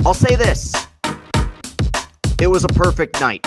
I'll say this. It was a perfect night.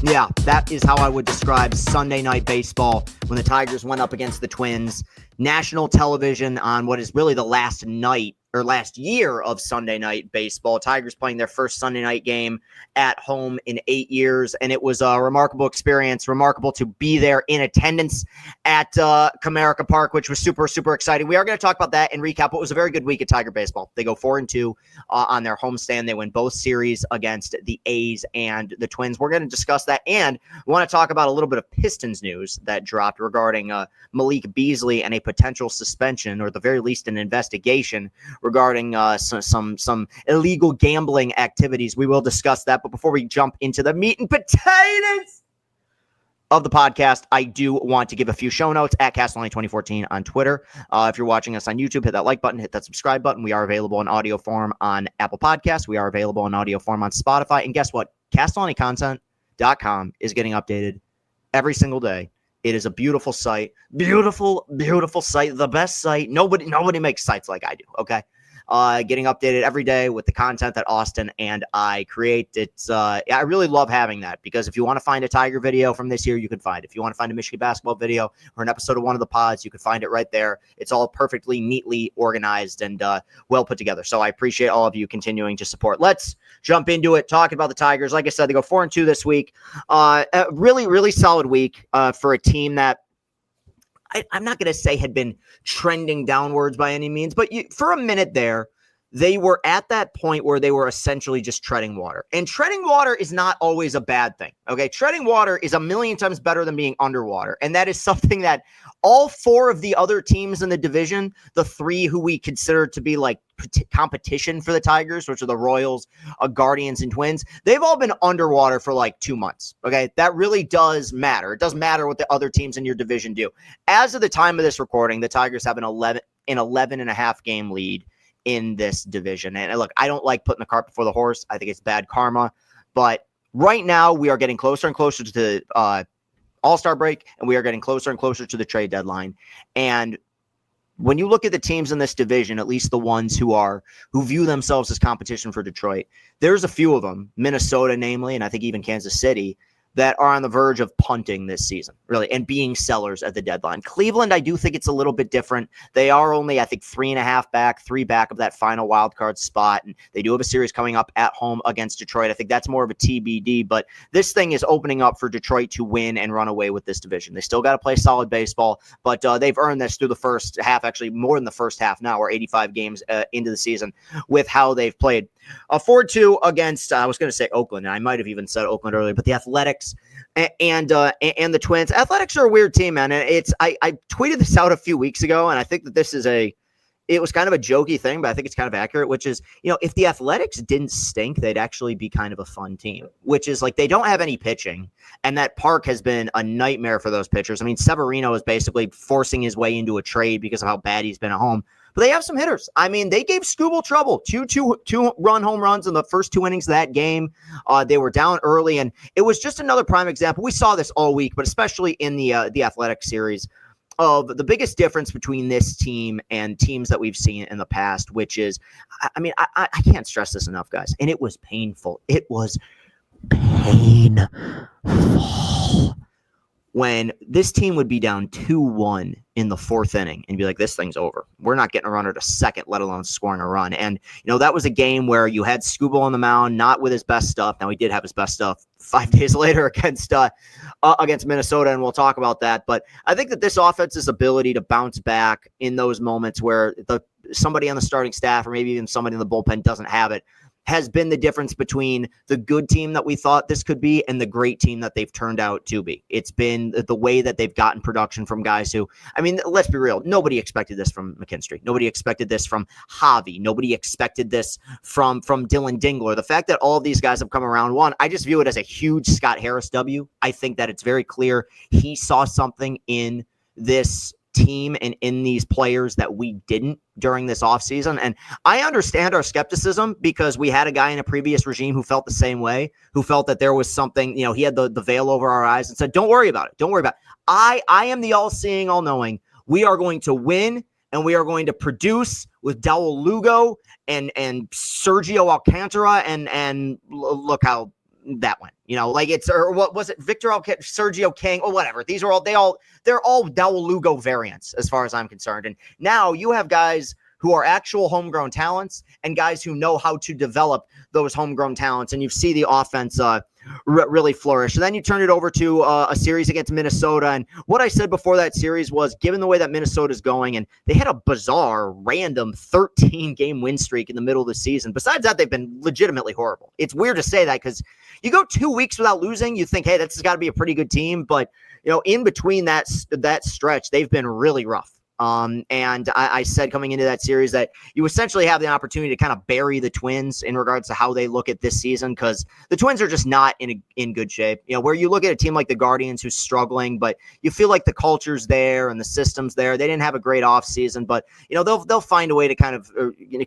Yeah, that is how I would describe Sunday Night Baseball when the Tigers went up against the Twins. National television on what is really the last night or last year of Sunday Night Baseball. Tigers playing their first Sunday night game at home in 8 years, and it was a remarkable experience, remarkable to be there in attendance at Comerica Park, which was super, super exciting. We are going to talk about that and recap what was a very good week at Tiger Baseball. They go 4-2 on their homestand. They win both series against the A's and the Twins. We're going to discuss that, and we want to talk about a little bit of Pistons news that dropped regarding Malik Beasley and a potential suspension, or at the very least an investigation regarding some illegal gambling activities. We will discuss that, but before we jump into the meat and potatoes of the podcast, I do want to give a few show notes at Castellani 2014 on Twitter. If you're watching us on YouTube, hit that like button, hit that subscribe button. We are available in audio form on Apple Podcasts. We are available in audio form on Spotify. And guess what? CastellaniContent.com is getting updated every single day. It is a beautiful site. Beautiful, beautiful site. The best site. Nobody makes sites like I do, okay? Getting updated every day with the content that Austin and I create. I really love having that, because if you want to find a Tiger video from this year, you can find it. If you want to find a Michigan basketball video or an episode of one of the pods, you can find it right there. It's all perfectly, neatly organized and well put together. So I appreciate all of you continuing to support. Let's jump into it, talking about the Tigers. Like I said, they go 4-2 this week. A really, really solid week for a team that I'm not going to say had been trending downwards by any means, but for a minute there, they were at that point where they were essentially just treading water. And treading water is not always a bad thing, okay? Treading water is a million times better than being underwater, and that is something that all four of the other teams in the division, the three who we consider to be like competition for the Tigers, which are the Royals, Guardians, and Twins, they've all been underwater for like 2 months, okay? That really does matter. It does matter what the other teams in your division do. As of the time of this recording, the Tigers have an 11 and a half game lead in this division. And look, I don't like putting the cart before the horse. I think it's bad karma. But right now, we are getting closer and closer to the All-Star break, and we are getting closer and closer to the trade deadline. And when you look at the teams in this division, at least the ones who view themselves as competition for Detroit, there's a few of them, Minnesota namely, and I think even Kansas City, that are on the verge of punting this season, really, and being sellers at the deadline. Cleveland, I do think it's a little bit different. They are only, I think, 3.5 back, 3 back of that final wild card spot, and they do have a series coming up at home against Detroit. I think that's more of a TBD, but this thing is opening up for Detroit to win and run away with this division. They still got to play solid baseball, but they've earned this through the first half, actually more than the first half now. We're 85 games into the season with how they've played. 4-2 against, I was going to say Oakland, and I might have even said Oakland earlier, but the Athletics and the Twins. Athletics are a weird team, man. And I tweeted this out a few weeks ago, and I think that this is it was kind of a jokey thing, but I think it's kind of accurate, which is, if the Athletics didn't stink, they'd actually be kind of a fun team, which is like they don't have any pitching, and that park has been a nightmare for those pitchers. I mean, Severino is basically forcing his way into a trade because of how bad he's been at home. But they have some hitters. I mean, they gave Skubal trouble. Two-run home runs in the first 2 innings of that game. They were down early, and it was just another prime example. We saw this all week, but especially in the Athletic series, of the biggest difference between this team and teams that we've seen in the past, which is, I mean, I can't stress this enough, guys, and it was painful. It was painful when this team would be down 2-1 in the 4th inning and be like, this thing's over. We're not getting a runner to second, let alone scoring a run. And, that was a game where you had Skubal on the mound, not with his best stuff. Now, he did have his best stuff 5 days later against Minnesota, and we'll talk about that. But I think that this offense's ability to bounce back in those moments where somebody on the starting staff or maybe even somebody in the bullpen doesn't have it has been the difference between the good team that we thought this could be and the great team that they've turned out to be. It's been the way that they've gotten production from guys who, I mean, let's be real. Nobody expected this from McKinstry. Nobody expected this from Javi. Nobody expected this from Dylan Dingler. The fact that all of these guys have come around, one, I just view it as a huge Scott Harris W. I think that it's very clear he saw something in this team and in these players that we didn't during this offseason. And I understand our skepticism because we had a guy in a previous regime who felt the same way, who felt that there was something, he had the veil over our eyes and said, don't worry about it. Don't worry about it. I am the all-seeing, all-knowing. We are going to win and we are going to produce with Dawel Lugo and Sergio Alcantara, and look how that went. Like or what was it? Victor Alcantara, Sergio King, or whatever. These are they're all Dawel Lugo variants as far as I'm concerned. And now you have guys who are actual homegrown talents and guys who know how to develop those homegrown talents. And you see the offense really flourish. And then you turn it over to a series against Minnesota. And what I said before that series was, given the way that Minnesota's going, and they had a bizarre, random 13-game win streak in the middle of the season. Besides that, they've been legitimately horrible. It's weird to say that because you go 2 weeks without losing, you think, hey, that's got to be a pretty good team. But, in between that stretch, they've been really rough. And I said coming into that series that you essentially have the opportunity to kind of bury the Twins in regards to how they look at this season, because the Twins are just not in good shape. Where you look at a team like the Guardians who's struggling, but you feel like the culture's there and the system's there. They didn't have a great offseason, but they'll find a way to kind of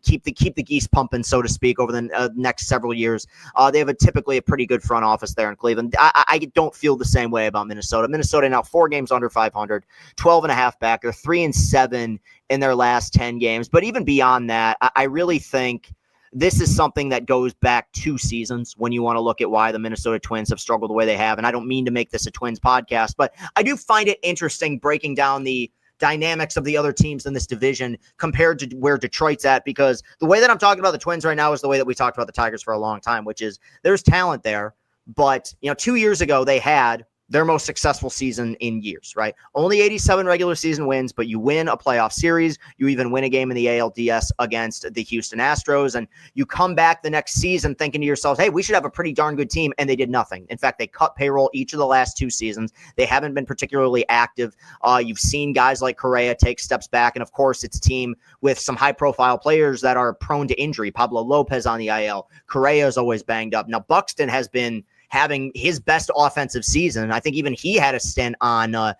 keep the geese pumping, so to speak, over the next several years. They have typically a pretty good front office there in Cleveland. I don't feel the same way about Minnesota. Minnesota now 4 games under 500, 12.5 back. They're 3-7 in their last 10 games. But even beyond that, I really think this is something that goes back 2 seasons when you want to look at why the Minnesota Twins have struggled the way they have. And I don't mean to make this a Twins podcast, but I do find it interesting breaking down the dynamics of the other teams in this division compared to where Detroit's at, because the way that I'm talking about the Twins right now is the way that we talked about the Tigers for a long time, which is there's talent there. But, 2 years ago, they had their most successful season in years, right? Only 87 regular season wins, but you win a playoff series. You even win a game in the ALDS against the Houston Astros, and you come back the next season thinking to yourselves, hey, we should have a pretty darn good team, and they did nothing. In fact, they cut payroll each of the last 2 seasons. They haven't been particularly active. You've seen guys like Correa take steps back, and of course, it's a team with some high-profile players that are prone to injury. Pablo Lopez on the IL. Correa is always banged up. Now, Buxton has been having his best offensive season. I think even he had a stint on the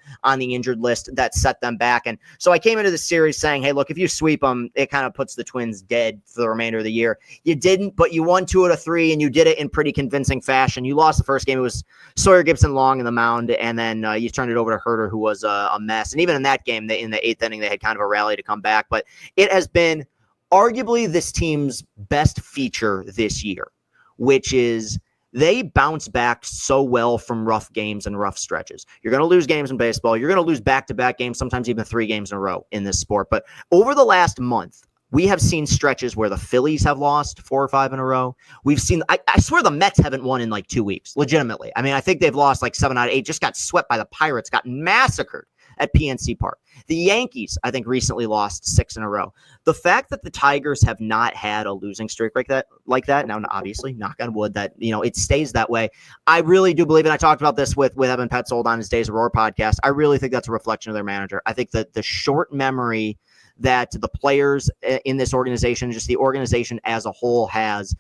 injured list that set them back. And so I came into the series saying, hey, look, if you sweep them, it kind of puts the Twins dead for the remainder of the year. You didn't, but you won 2 out of 3, and you did it in pretty convincing fashion. You lost the first game. It was Sawyer Gibson long in the mound, and then you turned it over to Herter, who was a mess. And even in that game, in the 8th inning, they had kind of a rally to come back. But it has been arguably this team's best feature this year, which is they bounce back so well from rough games and rough stretches. You're going to lose games in baseball. You're going to lose back-to-back games, sometimes even 3 games in a row in this sport. But over the last month, we have seen stretches where the Phillies have lost 4 or 5 in a row. We've seen, I swear the Mets haven't won in like 2 weeks, legitimately. I mean, I think they've lost like 7 out of 8, just got swept by the Pirates, got massacred at PNC Park. The Yankees, I think, recently lost 6 in a row. The fact that the Tigers have not had a losing streak like that, now obviously, knock on wood, that it stays that way. I really do believe, and I talked about this with Evan Petzold on his Days of Roar podcast, I really think that's a reflection of their manager. I think that the short memory that the players in this organization, just the organization as a whole has,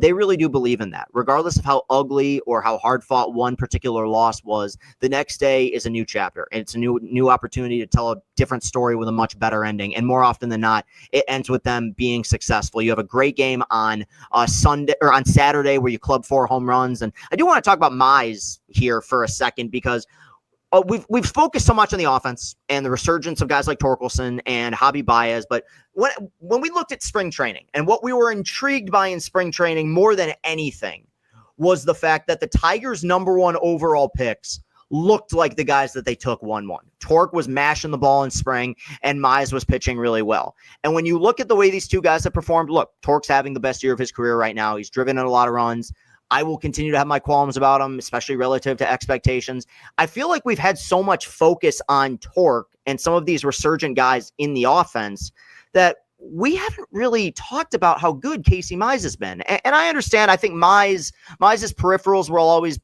they really do believe in that. Regardless of how ugly or how hard fought one particular loss was, the next day is a new chapter. And it's a new opportunity to tell a different story with a much better ending. And more often than not, it ends with them being successful. You have a great game on Sunday or on Saturday where you club 4 home runs. And I do want to talk about Mize here for a second, because we've focused so much on the offense and the resurgence of guys like Torkelson and Javi Baez, but when we looked at spring training, and what we were intrigued by in spring training more than anything was the fact that the Tigers' number 1 overall picks looked like the guys that they took 1-1. Torque was mashing the ball in spring, and Mize was pitching really well. And when you look at the way these 2 guys have performed, look, Torque's having the best year of his career right now. He's driven in a lot of runs. I will continue to have my qualms about him, especially relative to expectations. I feel like we've had so much focus on Torque and some of these resurgent guys in the offense that we haven't really talked about how good Casey Mize has been. And I understand, I think Mize's peripherals will always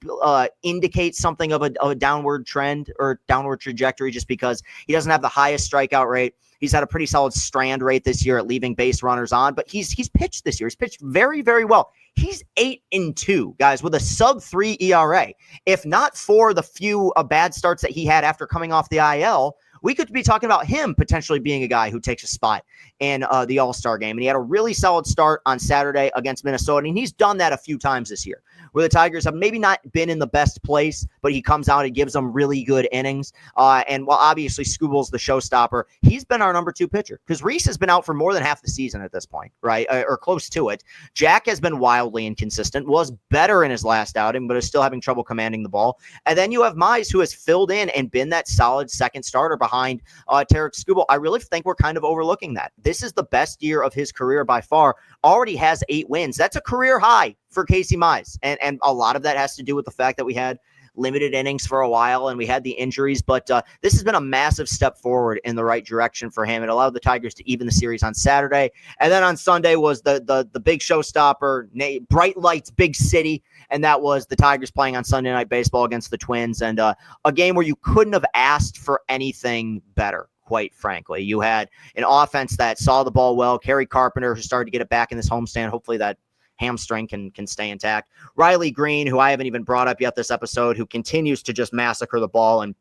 indicate something of a downward trend or downward trajectory, just because he doesn't have the highest strikeout rate. He's had a pretty solid strand rate this year at leaving base runners on, but he's pitched this year. He's pitched very, very well. He's 8-2, guys, with a sub-3 ERA. If not for the few bad starts that he had after coming off the IL, we could be talking about him potentially being a guy who takes a spot in the All-Star game. And he had a really solid start on Saturday against Minnesota, and he's done that a few times this year. where the Tigers have maybe not been in the best place, but he comes out and gives them really good innings. And while obviously Skubal's the showstopper, he's been our number 2 pitcher because Reese has been out for more than half the season at this point, right? Or close to it. Jack has been wildly inconsistent, was better in his last outing, but is still having trouble commanding the ball. And then you have Mize, who has filled in and been that solid second starter behind Tarik Skubal. I really think we're kind of overlooking that. This is the best year of his career by far. Already has 8 wins. That's a career high for Casey Mize. And a lot of that has to do with the fact that we had limited innings for a while and we had the injuries, but this has been a massive step forward in the right direction for him. It allowed the Tigers to even the series on Saturday. And then on Sunday was the big showstopper, bright lights, big city. And that was the Tigers playing on Sunday Night Baseball against the Twins. And a game where you couldn't have asked for anything better. Quite frankly, you had an offense that saw the ball well. Kerry Carpenter, who started to get it back in this homestand. Hopefully that hamstring can stay intact. Riley Green, who I haven't even brought up yet this episode, who continues to just massacre the ball. And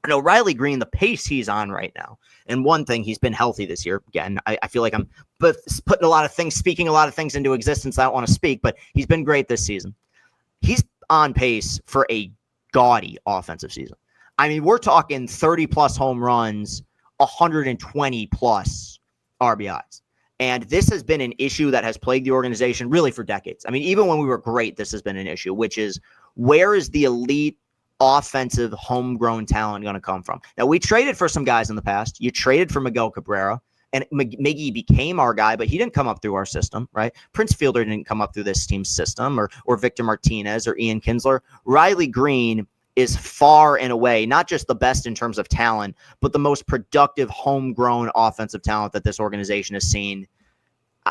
Riley Green, the pace he's on right now. And one thing, he's been healthy this year. Again, I feel like I'm putting speaking a lot of things into existence I don't want to speak, but he's been great this season. He's on pace for a gaudy offensive season. I mean, we're talking 30-plus home runs, 120-plus RBIs. And this has been an issue that has plagued the organization really for decades. I mean, even when we were great, this has been an issue, which is where is the elite offensive homegrown talent going to come from? Now, we traded for some guys in the past. You traded for Miguel Cabrera, and Miggy became our guy, but he didn't come up through our system, right? Prince Fielder didn't come up through this team's system, or Victor Martinez or Ian Kinsler. Riley Green is far and away not just the best in terms of talent, but the most productive homegrown offensive talent that this organization has seen.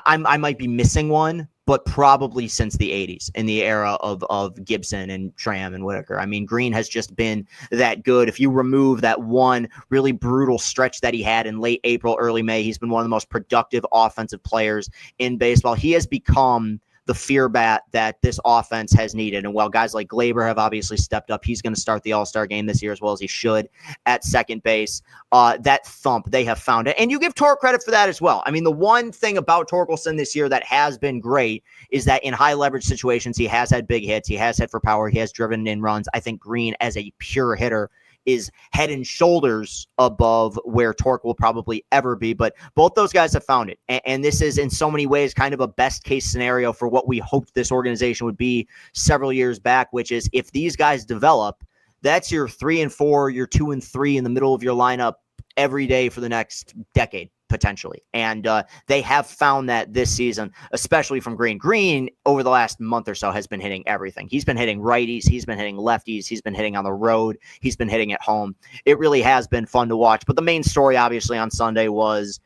I might be missing one, but probably since the 80s in the era of Gibson and Tram and Whitaker. I mean, Green has just been that good. If you remove that one really brutal stretch that he had in late April, early May, he's been one of the most productive offensive players in baseball. He has become the fear bat that this offense has needed. And while guys like Glaber have obviously stepped up, he's going to start the All-Star game this year as well as he should at second base. That thump, they have found it. And you give Tork credit for that as well. I mean, the one thing about Torkelson this year that has been great is that in high leverage situations, he has had big hits. He has hit for power. He has driven in runs. I think Green, as a pure hitter, is head and shoulders above where Tork will probably ever be. But both those guys have found it. And this is in so many ways kind of a best case scenario for what we hoped this organization would be several years back, which is if these guys develop, that's your 3 and 4, your 2 and 3 in the middle of your lineup every day for the next decade, potentially. And they have found that this season, especially from Green. Green, over the last month or so, has been hitting everything. He's been hitting righties. He's been hitting lefties. He's been hitting on the road. He's been hitting at home. It really has been fun to watch. But the main story, obviously, on Sunday was,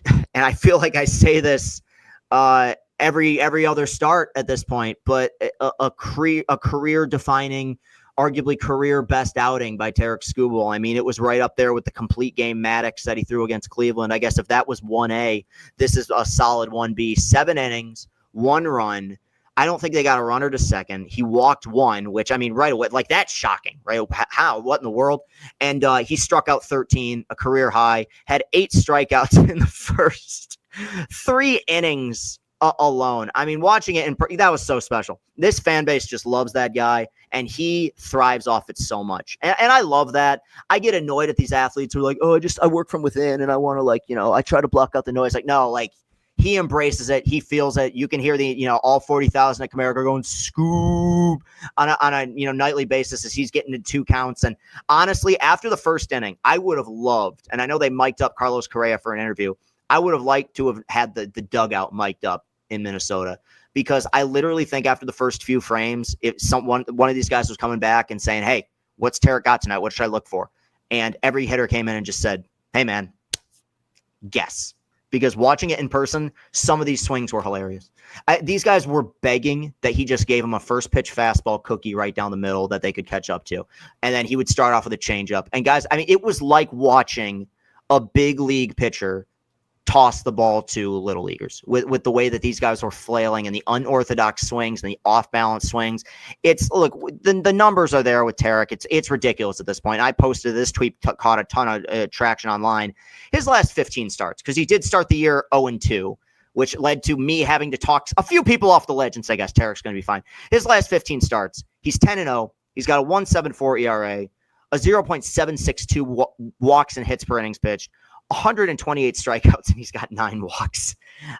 and I feel like I say this every other start at this point, but a career-defining, arguably career best outing by Tarik Skubal. I mean, it was right up there with the complete game Maddox that he threw against Cleveland. I guess if that was 1A, this is a solid 1B. 7 innings, 1 run. I don't think they got a runner to second. He walked 1, which, I mean, right away, like, that's shocking, right? How? What in the world? And he struck out 13, a career high, had 8 strikeouts in the first 3 innings alone. I mean, watching it, that was so special. This fan base just loves that guy, and he thrives off it so much. And I love that. I get annoyed at these athletes who are like, oh, I work from within, and I want to, I try to block out the noise. Like, no, like, he embraces it. He feels it. You can hear the, all 40,000 at Comerica going scoop on a nightly basis as he's getting to 2 counts. And honestly, after the first inning, I would have loved, and I know they mic'd up Carlos Correa for an interview, I would have liked to have had the dugout mic'd up in Minnesota, because I literally think after the first few frames, if one of these guys was coming back and saying, hey, what's Tarik got tonight? What should I look for? And every hitter came in and just said, hey, man, guess. Because watching it in person, some of these swings were hilarious. These guys were begging that he just gave them a first pitch fastball cookie right down the middle that they could catch up to. And then he would start off with a changeup. And guys, I mean, it was like watching a big league pitcher toss the ball to little leaguers with the way that these guys were flailing and the unorthodox swings and the off-balance swings. Look, the numbers are there with Tarik. It's ridiculous at this point. I posted this tweet, caught a ton of traction online. His last 15 starts, because he did start the year 0-2, which led to me having to talk a few people off the ledge and say, guys, Tarek's going to be fine. His last 15 starts, he's 10-0. He's got a 1.74 ERA, a 0.762 walks and hits per innings pitched, 128 strikeouts, and he's got 9 walks.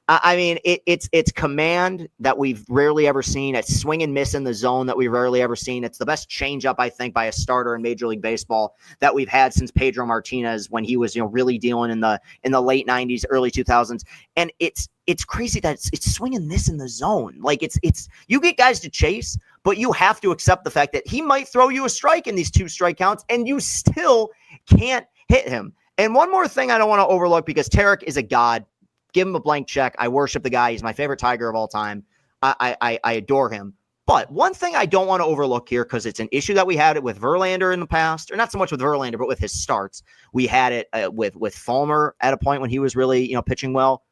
I mean, it's command that we've rarely ever seen. It's swing and miss in the zone that we've rarely ever seen. It's the best changeup, I think, by a starter in Major League Baseball that we've had since Pedro Martinez when he was, really dealing in the late 90s, early 2000s. And it's crazy that it's swinging this in the zone. Like it's you get guys to chase, but you have to accept the fact that he might throw you a strike in these 2 strike counts, and you still can't hit him. And one more thing I don't want to overlook, because Tarek is a god. Give him a blank check. I worship the guy. He's my favorite Tiger of all time. I adore him. But one thing I don't want to overlook here, because it's an issue that we had it with Verlander in the past, or not so much with Verlander, but with his starts. We had it with Fulmer at a point when he was really pitching well.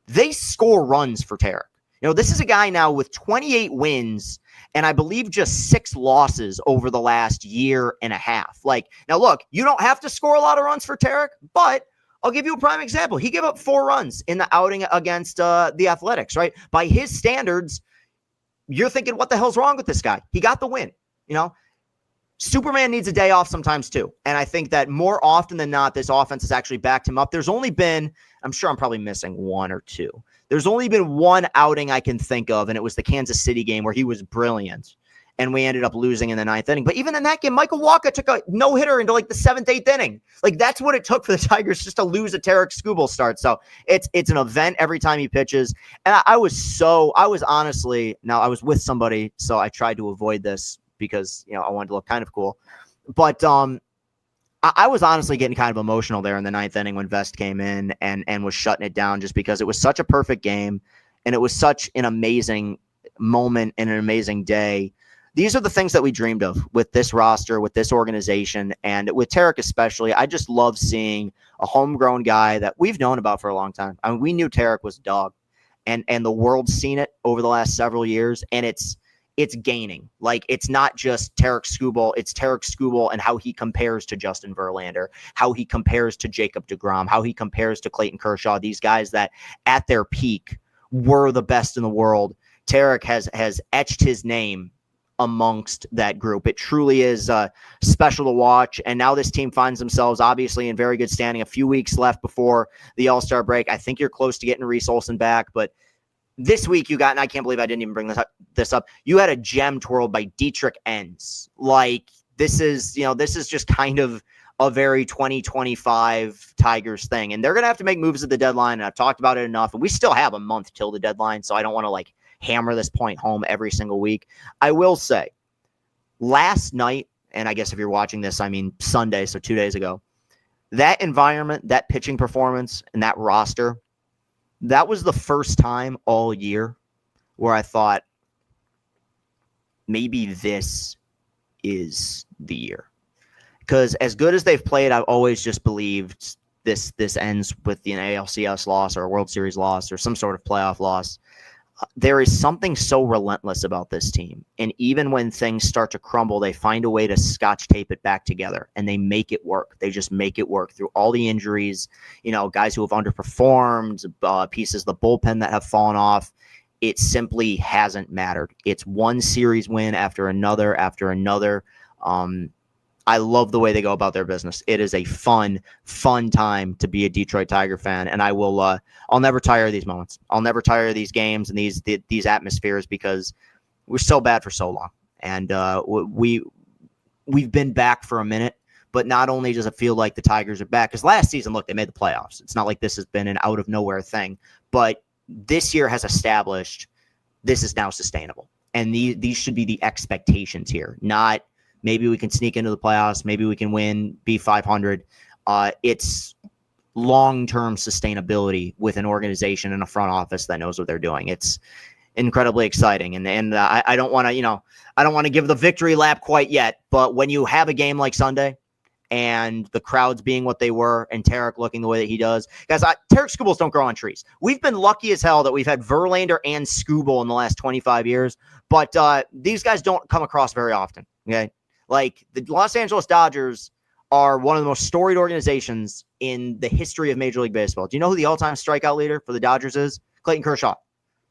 They score runs for Tarek. This is a guy now with 28 wins and I believe just 6 losses over the last year and a half. Now look, you don't have to score a lot of runs for Tarek, but I'll give you a prime example. He gave up 4 runs in the outing against the Athletics, right? By his standards, you're thinking, what the hell's wrong with this guy? He got the win. Superman needs a day off sometimes too. And I think that more often than not, this offense has actually backed him up. There's only been, I'm sure I'm probably missing 1 or 2. There's only been 1 outing I can think of, and it was the Kansas City game where he was brilliant. And we ended up losing in the 9th inning. But even in that game, Michael Walker took a no-hitter into the 7th, 8th inning. That's what it took for the Tigers just to lose a Tarek Skubal start. So it's an event every time he pitches. And I was honestly, now I was with somebody, so I tried to avoid this because, I wanted to look kind of cool. But I was honestly getting kind of emotional there in the 9th inning when Vest came in and was shutting it down, just because it was such a perfect game and it was such an amazing moment and an amazing day. These are the things that we dreamed of with this roster, with this organization, and with Tarek especially. I just love seeing a homegrown guy that we've known about for a long time. I mean, we knew Tarek was a dog, and the world's seen it over the last several years, and it's gaining. It's not just Tarek Skubal, it's Tarek Skubal and how he compares to Justin Verlander, how he compares to Jacob deGrom, how he compares to Clayton Kershaw, these guys that at their peak were the best in the world. Tarek has etched his name amongst that group. It truly is special to watch. And now this team finds themselves obviously in very good standing. A few weeks left before the All-Star break. I think you're close to getting Reese Olson back, but this week you got, and I can't believe I didn't even bring this up. You had a gem twirled by Dietrich Enns. This is just kind of a very 2025 Tigers thing. And they're going to have to make moves at the deadline. And I've talked about it enough, and we still have a month till the deadline. So I don't want to hammer this point home every single week. I will say last night, and I guess if you're watching this, I mean Sunday, so 2 days ago, that environment, that pitching performance, and that roster, that was the first time all year where I thought maybe this is the year. Because as good as they've played, I've always just believed this ends with an ALCS loss or a World Series loss or some sort of playoff loss. There is something so relentless about this team. And even when things start to crumble, they find a way to scotch tape it back together, and they make it work. They just make it work through all the injuries, guys who have underperformed, pieces of the bullpen that have fallen off. It simply hasn't mattered. It's one series win after another after another. I love the way they go about their business. It is a fun time to be a Detroit Tiger fan, and I'll never tire of these moments. I'll never tire of these games and these atmospheres, because we're so bad for so long, and we've been back for a minute. But not only does it feel like the Tigers are back, because last season, look, they made the playoffs. It's not like this has been an out of nowhere thing, but this year has established this is now sustainable, and these should be the expectations here, not maybe we can sneak into the playoffs. Maybe we can win, be 500. It's long-term sustainability with an organization and a front office that knows what they're doing. It's incredibly exciting. And I don't want to, I don't want to give the victory lap quite yet. But when you have a game like Sunday and the crowds being what they were and Tarek looking the way that he does, guys, Tarek Skubals don't grow on trees. We've been lucky as hell that we've had Verlander and Skubal in the last 25 years. But these guys don't come across very often. Okay. The Los Angeles Dodgers are one of the most storied organizations in the history of Major League Baseball. Do you know who the all-time strikeout leader for the Dodgers is? Clayton Kershaw,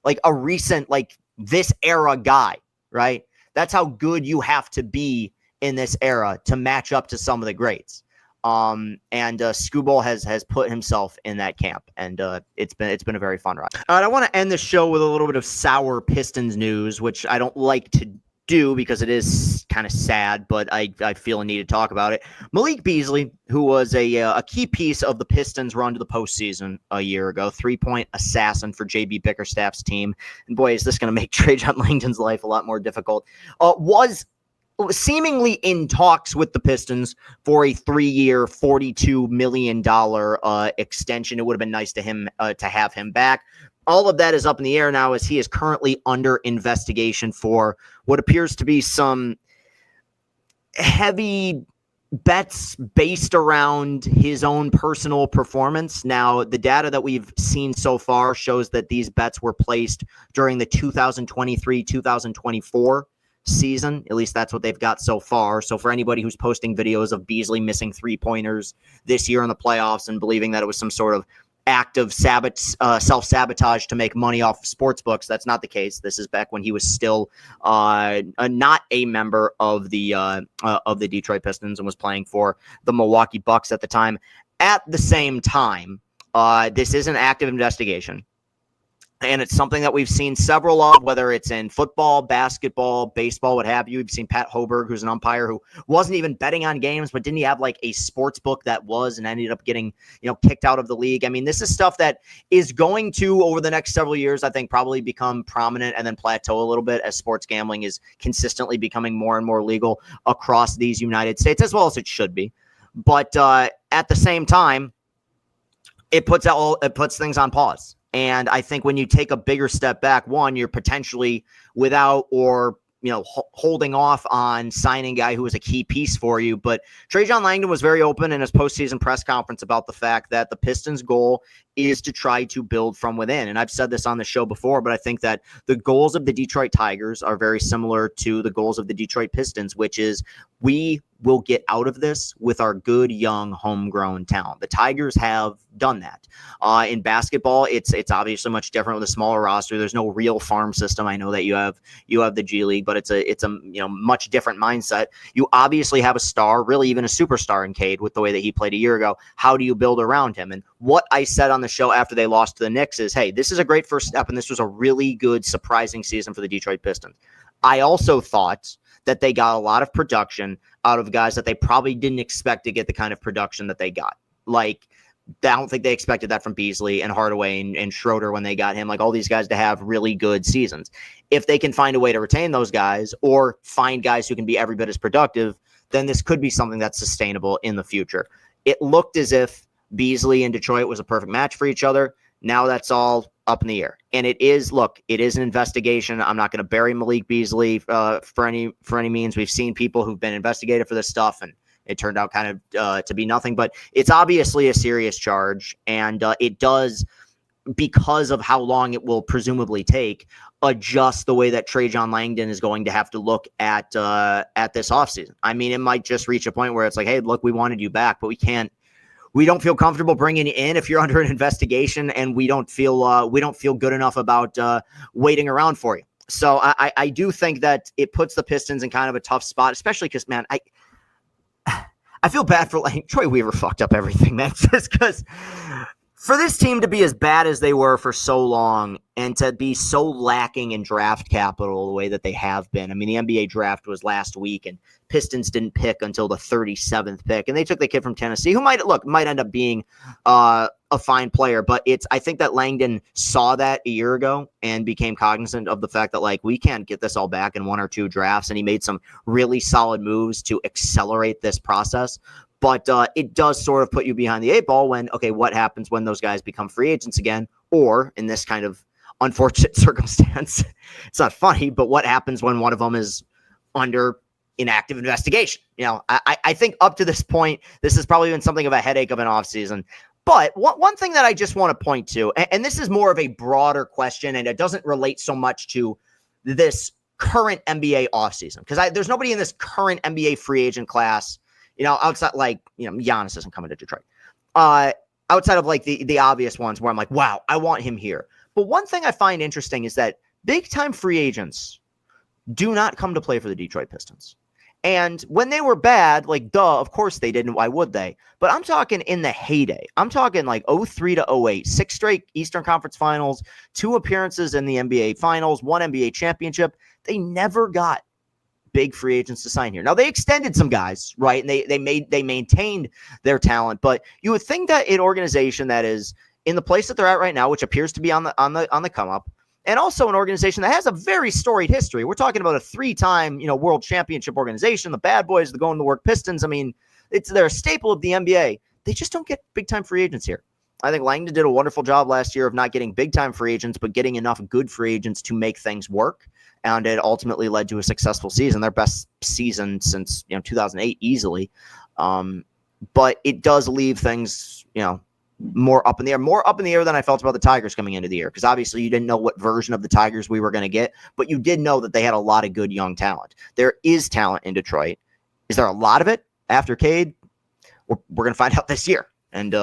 like a recent, like this era guy, right? That's how good you have to be in this era to match up to some of the greats. And Skubal has put himself in that camp, and it's been a very fun ride. All right, I want to end the show with a little bit of sour Pistons news, which I don't like to do because it is kind of sad, but I feel a need to talk about it. Malik Beasley, who was a key piece of the Pistons' run to the postseason a year ago, 3-point assassin for JB Bickerstaff's team, and boy, is this going to make Trajan Langdon's life a lot more difficult, was seemingly in talks with the Pistons for a 3-year, $42 million extension. It would have been nice to have him back. All of that is up in the air now as he is currently under investigation for what appears to be some heavy bets based around his own personal performance. Now, the data that we've seen so far shows that these bets were placed during the 2023-2024 season. At least that's what they've got so far. So for anybody who's posting videos of Beasley missing 3-pointers this year in the playoffs and believing that it was some sort of act of self-sabotage to make money off of sports books, that's not the case. This is back when he was still not a member of the Detroit Pistons and was playing for the Milwaukee Bucks at the time. At the same time, this is an active investigation. And it's something that we've seen several of, whether it's in football, basketball, baseball, what have you. We've seen Pat Hoberg, who's an umpire who wasn't even betting on games, but didn't he have like a sports book that was and ended up getting, kicked out of the league? I mean, this is stuff that is going to, over the next several years, I think probably become prominent and then plateau a little bit as sports gambling is consistently becoming more and more legal across these United States, as well as it should be. But at the same time, it puts things on pause. And I think when you take a bigger step back, one, you're potentially without or holding off on signing a guy who was a key piece for you. But Trajan Langdon was very open in his postseason press conference about the fact that the Pistons' goal is to try to build from within. And I've said this on the show before, but I think that the goals of the Detroit Tigers are very similar to the goals of the Detroit Pistons, which is we will get out of this with our good, young, homegrown talent. The Tigers have done that. In basketball, it's obviously much different with a smaller roster. There's no real farm system. I know that you have the G League, but it's a much different mindset. You obviously have a star, really even a superstar in Cade with the way that he played a year ago. How do you build around him? And what I said on the show after they lost to the Knicks is, hey, this is a great first step, and this was a really good, surprising season for the Detroit Pistons. I also thought that they got a lot of production out of guys that they probably didn't expect to get the kind of production that they got. Like, I don't think they expected that from Beasley and Hardaway and Schroeder when they got him, like all these guys to have really good seasons. If they can find a way to retain those guys or find guys who can be every bit as productive, then this could be something that's sustainable in the future. It looked as if Beasley and Detroit was a perfect match for each other. Now that's all up in the air. And it is an investigation. I'm not going to bury Malik Beasley for any means. We've seen people who've been investigated for this stuff, and it turned out kind of to be nothing. But it's obviously a serious charge, and it does, because of how long it will presumably take, adjust the way that Trajan Langdon is going to have to look at this offseason. I mean, it might just reach a point where it's like, hey, look, we wanted you back, but we don't feel comfortable bringing you in if you're under an investigation, and we don't feel good enough about waiting around for you. So I do think that it puts the Pistons in kind of a tough spot, especially because, man, I feel bad for Troy Weaver fucked up everything, man. Just because for this team to be as bad as they were for so long and to be so lacking in draft capital the way that they have been. I mean, the NBA draft was last week, and Pistons didn't pick until the 37th pick, and they took the kid from Tennessee who might end up being a fine player. But I think that Langdon saw that a year ago and became cognizant of the fact that we can't get this all back in one or two drafts, and he made some really solid moves to accelerate this process. But it does sort of put you behind the eight ball when, okay, what happens when those guys become free agents again? Or in this kind of unfortunate circumstance, it's not funny, but what happens when one of them is under inactive investigation? I think up to this point, this has probably been something of a headache of an offseason. But one thing that I just want to point to, and this is more of a broader question, and it doesn't relate so much to this current NBA offseason, because there's nobody in this current NBA free agent class, outside Giannis isn't coming to Detroit. outside of like the obvious ones where I'm like, wow, I want him here. But one thing I find interesting is that big time free agents do not come to play for the Detroit Pistons. And when they were bad, like, duh, of course they didn't. Why would they? But I'm talking in the heyday. I'm talking like 03 to 08, 6 straight Eastern Conference Finals, 2 appearances in the NBA Finals, 1 NBA championship. They never got big free agents to sign here. Now, they extended some guys, right? And they maintained their talent. But you would think that an organization that is in the place that they're at right now, which appears to be on the come up, and also an organization that has a very storied history. We're talking about a 3-time, world championship organization, the Bad Boys, the Going to Work Pistons. I mean, they're a staple of the NBA. They just don't get big-time free agents here. I think Langdon did a wonderful job last year of not getting big-time free agents, but getting enough good free agents to make things work. And it ultimately led to a successful season, their best season since 2008 easily. But it does leave things, more up in the air than I felt about the Tigers coming into the year, because obviously you didn't know what version of the Tigers we were going to get, but you did know that they had a lot of good young talent. There is talent in Detroit. Is there a lot of it after Cade? We're going to find out this year. And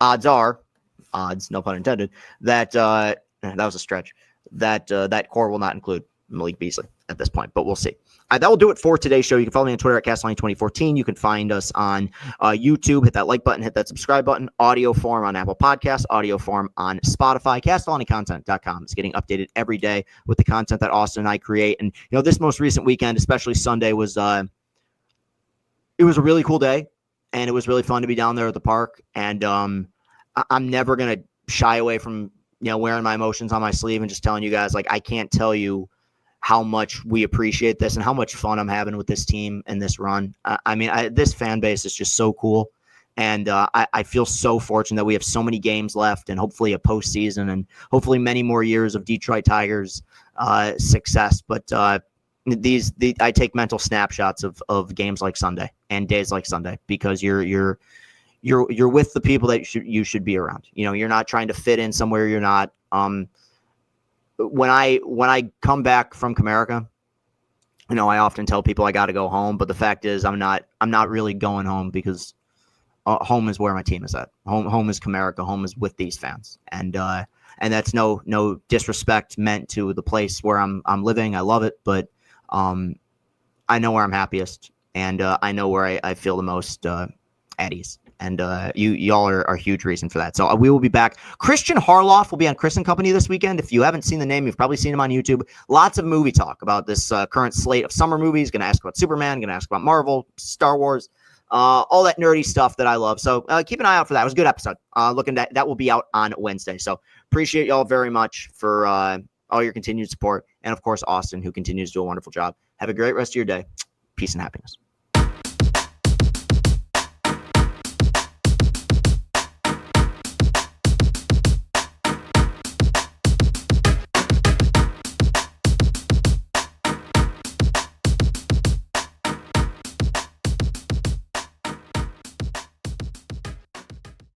odds, no pun intended, that that was a stretch, that core will not include Malik Beasley at this point, but we'll see. That will do it for today's show. You can follow me on Twitter at Castellani2014. You can find us on YouTube. Hit that like button, hit that subscribe button. Audio form on Apple Podcasts, audio form on Spotify. CastellaniContent.com is getting updated every day with the content that Austin and I create. And this most recent weekend, especially Sunday, was it was a really cool day, and it was really fun to be down there at the park. And I'm never gonna shy away from wearing my emotions on my sleeve and just telling you guys, like, I can't tell you how much we appreciate this and how much fun I'm having with this team and this run. This fan base is just so cool. And I feel so fortunate that we have so many games left and hopefully a postseason and hopefully many more years of Detroit Tigers success. But I take mental snapshots of games like Sunday and days like Sunday, because you're with the people that you should be around. You're not trying to fit in somewhere you're not. When I come back from Comerica, I often tell people I got to go home, but the fact is I'm not really going home, because home is where my team is at. Home is Comerica. Home is with these fans, and that's no disrespect meant to the place where I'm living. I love it, but I know where I'm happiest, and I know where I feel the most at ease. And y'all are a huge reason for that. So we will be back. Christian Harloff will be on Chris and Company this weekend. If you haven't seen the name, you've probably seen him on YouTube. Lots of movie talk about this current slate of summer movies. Going to ask about Superman. Going to ask about Marvel, Star Wars, all that nerdy stuff that I love. So keep an eye out for that. It was a good episode. That will be out on Wednesday. So appreciate y'all very much for all your continued support. And, of course, Austin, who continues to do a wonderful job. Have a great rest of your day. Peace and happiness.